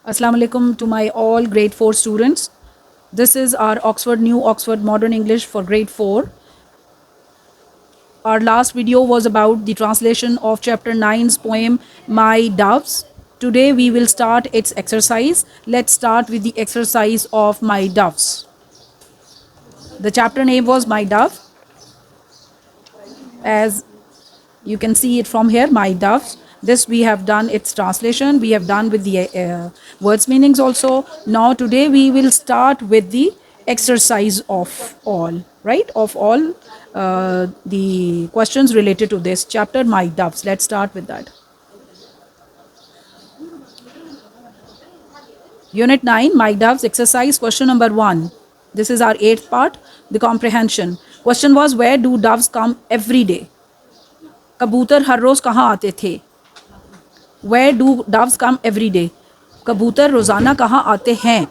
Assalamu alaikum to my all grade 4 students. This is our New Oxford Modern English for grade 4. Our last video was about the translation of chapter 9's poem My Doves. Today we will start its exercise. Let's start with the exercise of My Doves. The chapter name was My Dove. As you can see it from here, My Doves. This we have done its translation. We have done with the words meanings also. Now today we will start with the exercise of all, right? Of all the questions related to this chapter, My Doves. Let's start with that. Unit 9, My Doves exercise, question number 1. This is our 8th part, the comprehension. Question was, where do doves come every day? कबूतर हर रोज़ कहाँ आते थे? Where do doves come every day? कबूतर रोज़ाना कहाँ आते हैं?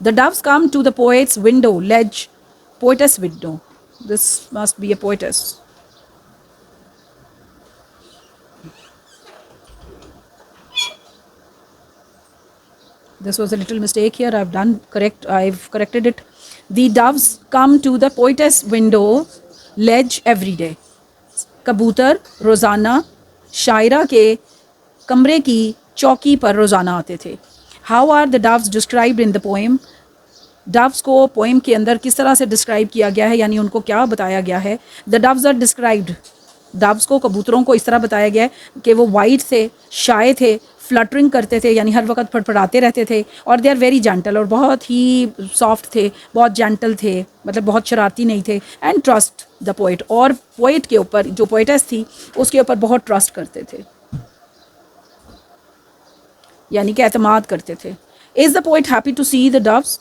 The doves come to the poet's window, ledge, poetess window. This must be a poetess. This was a little mistake here. I've corrected it. The doves come to the poetess window, ledge every day. कबूतर रोज़ाना शायरा के कमरे की चौकी पर रोज़ाना आते थे. How are the doves described in the poem? Doves को पोएम के अंदर किस तरह से डिस्क्राइब किया गया है, यानी उनको क्या बताया गया है? The doves are described, doves को, कबूतरों को इस तरह बताया गया है कि वो वाइट थे, शाय थे, फ्लटरिंग करते थे, यानी हर वक्त फड़फड़ाते रहते थे, और दे आर वेरी जेंटल, और बहुत ही सॉफ्ट थे, बहुत जेंटल थे, मतलब बहुत शरारती नहीं थे. एंड ट्रस्ट द पोइट, और पोइट के ऊपर, जो पोइटेस थी उसके ऊपर बहुत ट्रस्ट करते थे, यानी कि एतमाद करते थे. Is the poet happy to see the doves?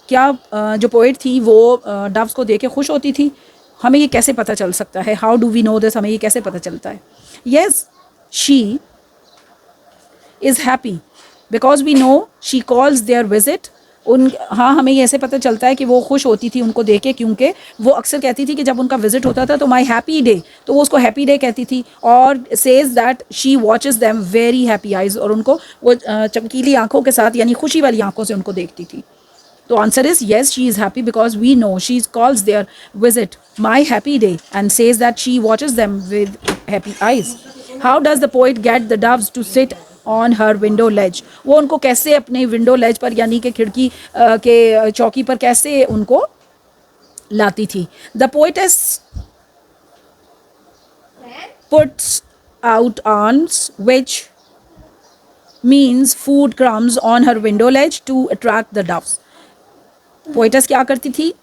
क्या जो पोइट थी वो डव्स को देख के खुश होती थी? हमें ये कैसे पता चल सकता है? How do we know this? हमें ये कैसे पता चलता है? Yes, she is happy because we know she calls their visit. हाँ, हमें ये ऐसे पता चलता है कि वो खुश होती थी उनको देख के, क्योंकि वो अक्सर कहती थी कि जब उनका विजिट होता था तो माई हैप्पी डे, तो वो उसको हैप्पी डे कहती थी. और says that she watches them very happy eyes, और उनको वो चमकीली आंखों के साथ, यानी खुशी वाली आंखों से उनको देखती थी. तो answer is yes, she is happy because we know she calls their visit my happy day and says that she watches them with happy eyes. How does the poet get the doves to sit on her window ledge? वो उनको कैसे अपने window लेज पर, यानी कि खिड़की के चौकी पर कैसे उनको लाती थी? The poetess puts out alms which means food crumbs on her window ledge to attract the doves. Poetess क्या करती थी?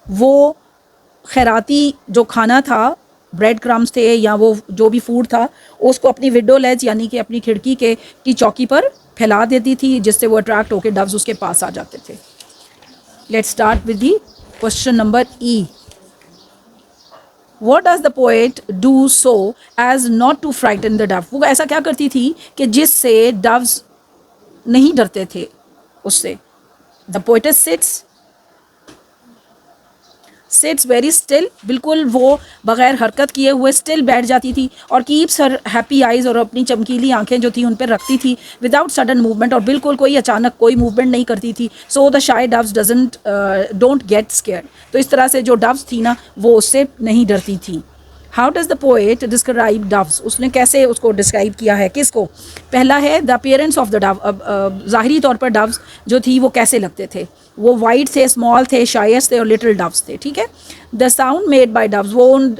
वो खैराती जो खाना था, ब्रेड क्रम्स थे या वो जो भी फूड था, उसको अपनी विंडो लेज, यानी कि अपनी खिड़की की चौकी पर फैला देती थी, जिससे वो अट्रैक्ट होकर डव्स उसके पास आ जाते थे. Let's start with the question number E. What does the poet do so as not to frighten the dove? वो ऐसा क्या करती थी कि जिससे डव्स नहीं डरते थे उससे? The poetess sits very still, बिल्कुल वो बग़ैर हरकत किए हुए स्टिल बैठ जाती थी, और कीप्स हर हैप्पी आइज़, और अपनी चमकीली आंखें जो थी उन पर रखती थी, विदाउट सडन मूवमेंट, और बिल्कुल कोई अचानक कोई मूवमेंट नहीं करती थी. So the shy doves don't get scared. तो इस तरह से जो डव्स थी ना, वो उससे नहीं डरती थी. How does the poet describe doves? उसने कैसे उसको डिस्क्राइब किया है? किसको? पहला है the appearance of the Dove. अब ज़ाहिरी तौर पर डव्स जो थी वो कैसे लगते थे? वो वाइट थे, स्मॉल थे, शायस थे, और लिटिल डव्स थे. ठीक है. The sound made by doves, वो उन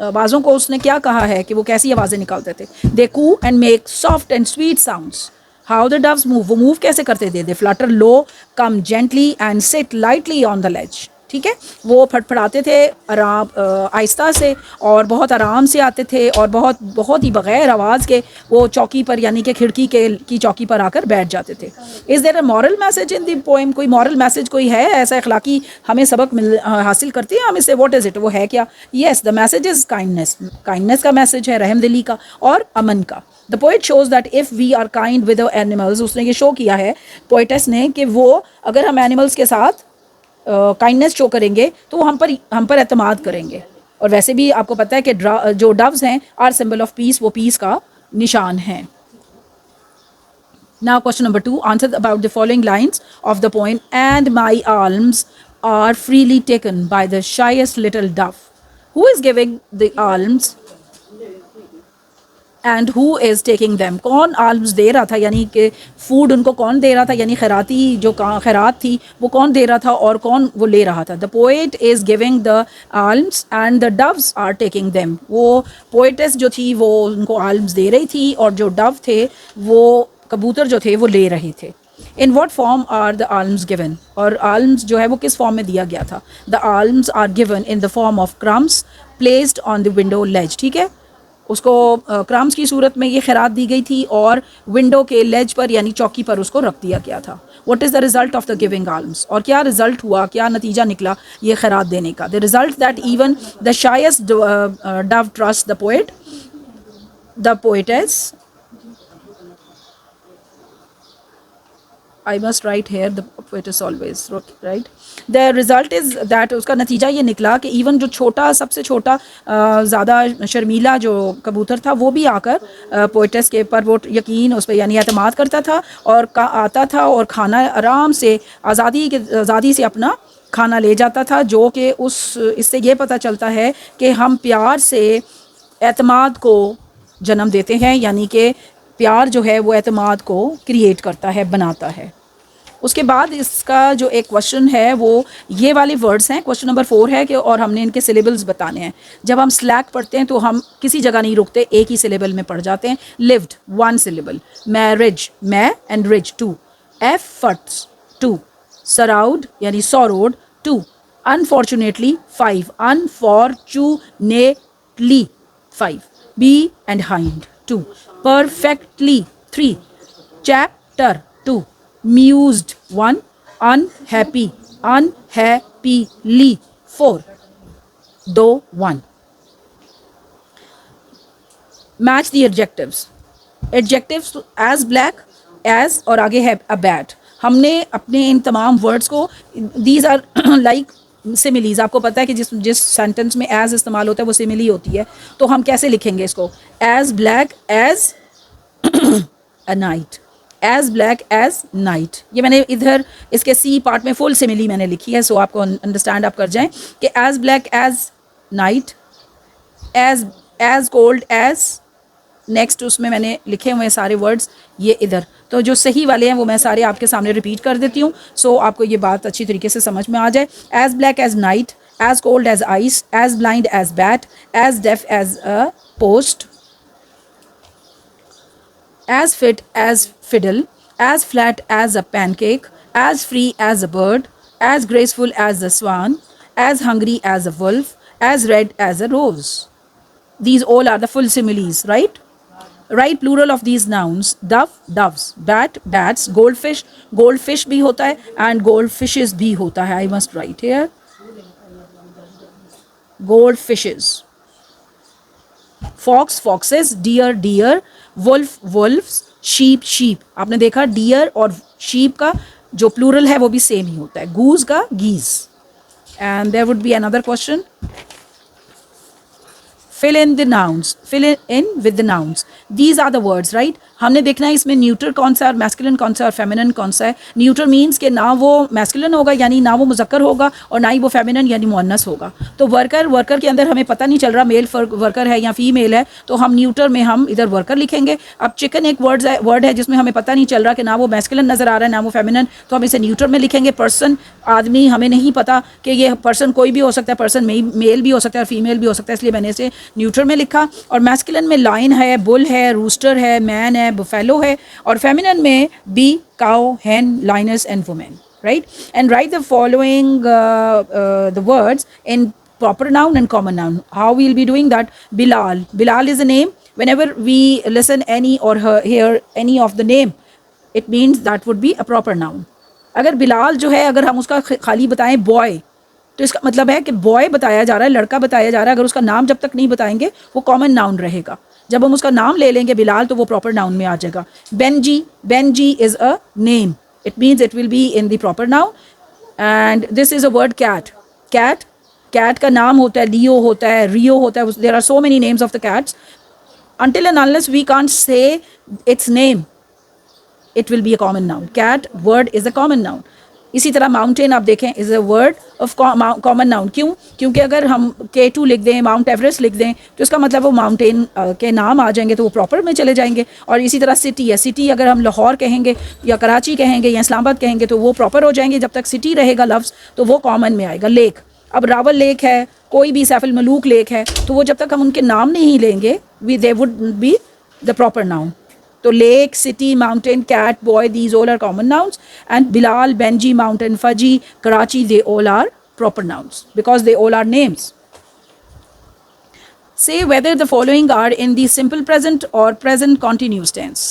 आवाज़ों को उसने क्या कहा है कि वो कैसी आवाज़ें निकालते थे? They coo and make soft and sweet sounds. How the doves move, वो मूव कैसे करते थे? They flutter low, come gently and sit lightly on the ledge. ठीक है. वो फटफड़ाते थे आराम, आहिस्ता से, और बहुत आराम से आते थे, और बहुत बहुत ही बग़ैर आवाज़ के वो चौकी पर, यानी कि खिड़की की चौकी पर आकर बैठ जाते थे. Is there a moral message in the poem? कोई मॉरल मैसेज कोई है ऐसा अखलाकी हमें सबक हासिल करती है हम इससे? What is it? वो है क्या? Yes, the message is kindness. Kindness का मैसेज है, रहमदिली का और अमन का. The poet shows that if we are kind with animals, उसने ये शो किया है पोइटेस ने कि वो अगर हम एनिमल्स के साथ काइंडनेस शो करेंगे तो वो हम पर एतमाद करेंगे. और वैसे भी आपको पता है कि जो डव्स हैं आर सिंबल ऑफ पीस, वो पीस का निशान हैं. Now question number 2, answer about the following lines of the poem. And my alms are freely taken by the shyest little dove. Who is giving the alms and who is taking them? कौन alms दे रहा था, यानी कि food उनको कौन दे रहा था, यानी खैराती जो खैरात थी वो कौन दे रहा था और कौन वो ले रहा था? The poet is giving the alms and the doves are taking them. वो पोएटेस जो थी वो उनको आल्म्स दे रही थी और जो डव थे वो कबूतर जो थे वो ले रहे थे. In what form are the alms given? और आल्म्स जो है वो किस फॉर्म में दिया गया था? The alms are given in the form of crumbs placed on the window ledge. ठीक है, उसको क्रम्स की सूरत में ये खैरात दी गई थी और विंडो के लेज पर यानी चौकी पर उसको रख दिया गया था. What is the result of the giving alms? और क्या रिजल्ट हुआ, क्या नतीजा निकला ये खैरात देने का? The result that even the shyest dove trust the poet, the poetess. I must write here the poetess always, right? The result is that उसका नतीजा ये निकला कि इवन जो छोटा, सबसे छोटा ज़्यादा शर्मीला जो कबूतर था वो भी आकर पोएटेस के पर वो यकीन उस पर यानी एतमाद करता था और आता था और खाना आराम से आज़ादी से अपना खाना ले जाता था, जो कि इससे ये पता चलता है कि हम प्यार से एतमाद को जन्म देते हैं, यानी कि प्यार जो है वो एतमाद को क्रिएट करता है, बनाता है. उसके बाद इसका जो एक क्वेश्चन है वो ये वाले वर्ड्स हैं. क्वेश्चन नंबर 4 है कि और हमने इनके सिलेबल्स बताने हैं. जब हम स्लैक पढ़ते हैं तो हम किसी जगह नहीं रुकते, एक ही सिलेबल में पढ़ जाते हैं. Lived 1 syllable, marriage mar and riage 2, efforts 2, sorrowed यानी sorrowed 2, unfortunately 5, unfortunately 5, be and hind 2, perfectly 3, chapter 2, mused 1, unhappy unhappily 4, though 1. Match the adjectives. Adjectives as black, as और आगे है a bat. हमने अपने इन तमाम वर्ड्स को, these are like सिमिलीज. आपको पता है कि जिस सेंटेंस में एज इस्तेमाल होता है वो सिमिली होती है, तो हम कैसे लिखेंगे इसको? As black as a night, as black as night. ये मैंने इधर इसके सी पार्ट में फुल सिमिली मैंने लिखी है, सो आपको अंडरस्टैंड आप कर जाएं कि as black as night, as cold as, next उसमें मैंने लिखे हुए सारे वर्ड्स ये इधर. तो जो सही वाले हैं वो मैं सारे आपके सामने रिपीट कर देती हूँ, सो आपको ये बात अच्छी तरीके से समझ में आ जाए. As black as night, as cold as ice, as blind as bat, as deaf as a post, as fit as fiddle, as flat as a pancake, as free as a bird, as graceful as a swan, as hungry as a wolf, as red as a rose. These all are the full similes, right? Write plural of these nouns. Dove, doves. Bat, bats. Goldfish, goldfish भी होता है and goldfishes भी होता है. I must write here. Goldfishes. Fox, foxes. Deer, deer. Wolf, wolves. Sheep, sheep. आपने देखा deer और sheep का जो plural है वो भी same ही होता है. Goose का geese. And there would be another question. Fill in the nouns. Fill in with the nouns. These are the words, right? हमने देखना है इसमें न्यूट्रल कौन सा है और मैस्कुलिन कौन सा है और फेमिनिन कौन सा है. न्यूट्रल मीन्स कि ना वो मैस्कुलिन होगा यानी ना वो मुज़क्कर होगा और ना ही वो फेमिनिन यानी मुअन्नस होगा. तो वर्कर के अंदर हमें पता नहीं चल रहा मेल वर्कर है या फीमेल है, तो हम न्यूट्रल में हम इधर वर्कर लिखेंगे. अब चिकन एक वर्ड है जिसमें हमें पता नहीं चल रहा कि ना वो मैस्कुलिन नज़र आ रहा है ना वो फेमिनिन, तो हम इसे न्यूट्रल में लिखेंगे. पर्सन आदमी हमें नहीं पता कि ये पर्सन कोई भी हो सकता है, पर्सन मेल भी हो सकता है और फीमेल भी हो सकता है, इसलिए मैंने इसे न्यूट्रल में लिखा. और मैस्कुलिन में लाइन है, बुल है, रूस्टर है, मैन है, बुफेलो है, और फेमिनिन में bee, cow, hen, lioness and woman, right? And write the following the words in proper noun and common noun. How we'll be doing that? Bilal. Bilal is a name. Whenever we listen any or hear any of the name, it means that would be a proper noun. अगर बिलाल जो है अगर हम उसका खाली बताएं boy, तो इसका मतलब है कि बॉय बताया जा रहा है, लड़का बताया जा रहा है. अगर उसका नाम जब तक नहीं बताएंगे वो कॉमन नाउन रहेगा. जब हम उसका नाम ले लेंगे बिलाल तो वो प्रॉपर नाउन में आ जाएगा. Benji is a name. It means it will be in the proper noun. And this is a word cat. Cat का नाम होता है, लियो होता है, रियो होता है. There are so many names of the cats. Until and unless we can't say its name, it will be a common noun. Cat word is a common noun. इसी तरह माउंटेन आप देखें is a word of common noun. क्यों? क्योंकि अगर हम K2 लिख दें, माउंट एवरेस्ट लिख दें, तो इसका मतलब वो माउंटेन के नाम आ जाएंगे, तो वो प्रॉपर में चले जाएंगे. और इसी तरह सिटी है, सिटी अगर हम लाहौर कहेंगे या कराची कहेंगे या इस्लामाबाद कहेंगे तो वो प्रॉपर हो जाएंगे. जब तक सिटी रहेगा लफ्ज़ तो वो कॉमन में आएगा. लेक, अब रावल लेक है, कोई भी सैफुल मलूक लेक है, तो वो जब तक हम उनके नाम नहीं लेंगे they would be the proper noun. तो lake, city, mountain, cat, boy, these all are common nouns. And Bilal, Benji, mountain, Fudgy, Karachi, they all are proper nouns because they all are names. Say whether the following are in the simple present or present continuous tense.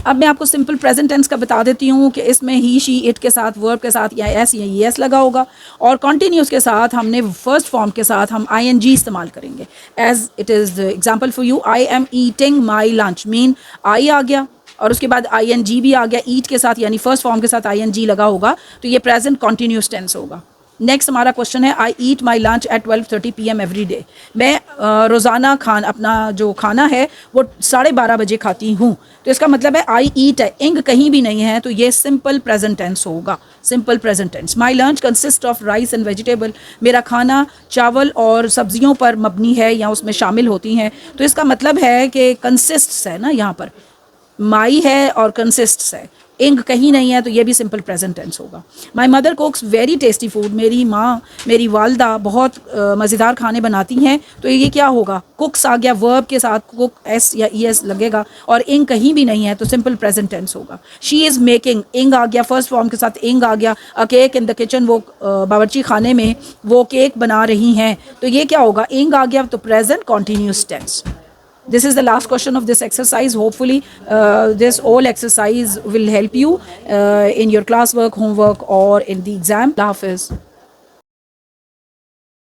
अब मैं आपको simple present tense का बता देती हूँ कि इसमें ही, she, it के साथ, वर्ब के साथ या एस या येस लगा होगा, और कॉन्टीन्यूस के साथ हमने फर्स्ट फॉर्म के साथ हम ING इस्तेमाल करेंगे. As it is example for you, I am eating my lunch, mean I आ गया और उसके बाद ING भी आ गया ईट के साथ, यानी फर्स्ट फॉर्म के साथ ING लगा होगा, तो ये प्रेजेंट कॉन्टीन्यूस टेंस होगा. नेक्स्ट हमारा क्वेश्चन है, I eat my lunch at 12:30 PM every day. मैं रोज़ाना अपना जो खाना है वो 12:30 बजे खाती हूँ. तो इसका मतलब है आई ईट है, इंग कहीं भी नहीं है, तो ये सिंपल प्रेजेंट टेंस होगा. Simple present tense. My lunch consist of rice and vegetable. मेरा खाना चावल और सब्जियों पर मबनी है या उसमें शामिल होती हैं. तो इसका मतलब है कि कंसिस्ट्स है ना, यहाँ पर माई है और कंसिस्ट्स है, इंग कहीं नहीं है, तो ये भी सिंपल प्रेजेंट टेंस होगा. My mother कुक्स very tasty food. मेरी माँ, मेरी वालदा बहुत मज़ेदार खाने बनाती हैं. तो ये क्या होगा? कुक्स आ गया, वर्ब के साथ कुक एस या ES लगेगा और इंग कहीं भी नहीं है, तो सिंपल प्रेजेंट टेंस होगा. शी इज़ मेकिंग, इंग आ गया, फर्स्ट फॉर्म के साथ इंग आ गया. अ केक इन द किचन, वो बावर्ची खाने में वो केक बना रही हैं, तो ये क्या होगा? इंग आ गया, तो present continuous tense. This is the last question of this exercise. Hopefully this whole exercise will help you in your classwork, homework or in the exam. Allah Hafiz.